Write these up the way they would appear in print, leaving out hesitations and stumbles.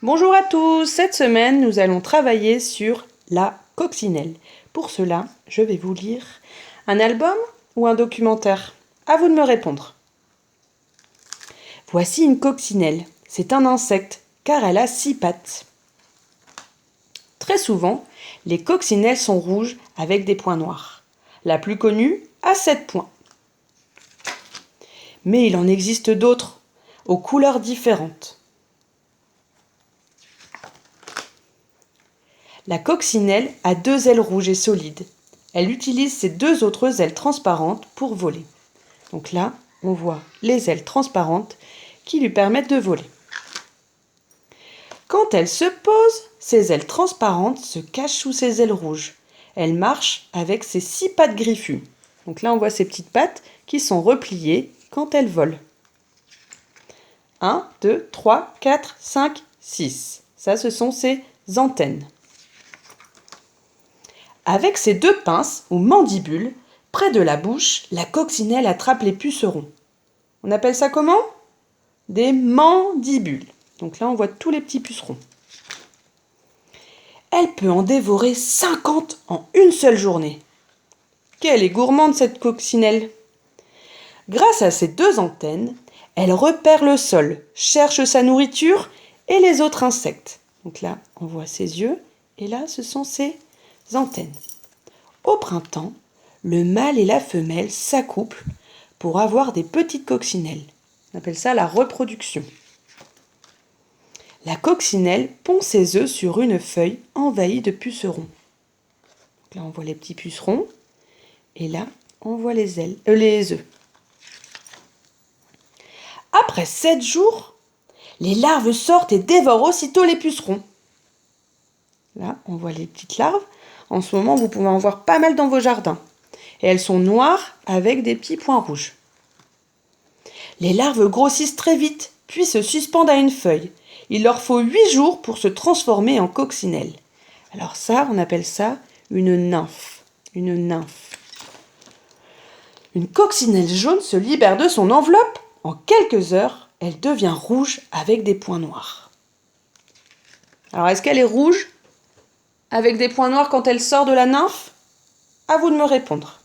Bonjour à tous, cette semaine nous allons travailler sur la coccinelle. Pour cela, je vais vous lire un album ou un documentaire. À vous de me répondre. Voici une coccinelle. C'est un insecte car elle a 6 pattes. Très souvent, les coccinelles sont rouges avec des points noirs. La plus connue a 7 points. Mais il en existe d'autres, aux couleurs différentes. La coccinelle a 2 ailes rouges et solides. Elle utilise ses 2 autres ailes transparentes pour voler. Donc là, on voit les ailes transparentes qui lui permettent de voler. Quand elle se pose, ses ailes transparentes se cachent sous ses ailes rouges. Elle marche avec ses 6 pattes griffues. Donc là, on voit ses petites pattes qui sont repliées quand elle vole. 1, 2, 3, 4, 5, 6. Ça, ce sont ses antennes. Avec ses 2 pinces ou mandibules, près de la bouche, la coccinelle attrape les pucerons. On appelle ça comment? Des mandibules. Donc là, on voit tous les petits pucerons. Elle peut en dévorer 50 en une seule journée. Quelle est gourmande cette coccinelle! Grâce à ses 2 antennes, elle repère le sol, cherche sa nourriture et les autres insectes. Donc là, on voit ses yeux et là, ce sont ses antennes. Au printemps, le mâle et la femelle s'accouplent pour avoir des petites coccinelles. On appelle ça la reproduction. La coccinelle pond ses œufs sur une feuille envahie de pucerons. Là, on voit les petits pucerons et là, on voit les œufs. Après 7 jours, les larves sortent et dévorent aussitôt les pucerons. Là, on voit les petites larves. En ce moment, vous pouvez en voir pas mal dans vos jardins. Et elles sont noires avec des petits points rouges. Les larves grossissent très vite, puis se suspendent à une feuille. Il leur faut 8 jours pour se transformer en coccinelle. Alors ça, on appelle ça une nymphe. Une nymphe. Une coccinelle jaune se libère de son enveloppe. En quelques heures, elle devient rouge avec des points noirs. Alors, est-ce qu'elle est rouge avec des points noirs quand elle sort de la nymphe? À vous de me répondre.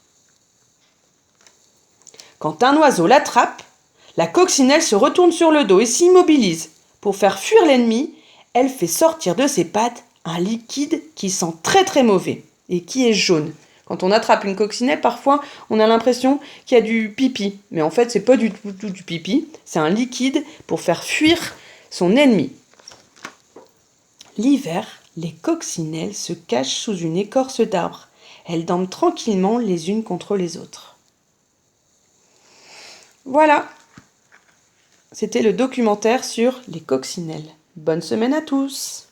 Quand un oiseau l'attrape, la coccinelle se retourne sur le dos et s'immobilise. Pour faire fuir l'ennemi, elle fait sortir de ses pattes un liquide qui sent très très mauvais et qui est jaune. Quand on attrape une coccinelle, parfois, on a l'impression qu'il y a du pipi. Mais en fait, c'est pas du tout du pipi. C'est un liquide pour faire fuir son ennemi. L'hiver, les coccinelles se cachent sous une écorce d'arbre. Elles dorment tranquillement les unes contre les autres. Voilà, c'était le documentaire sur les coccinelles. Bonne semaine à tous!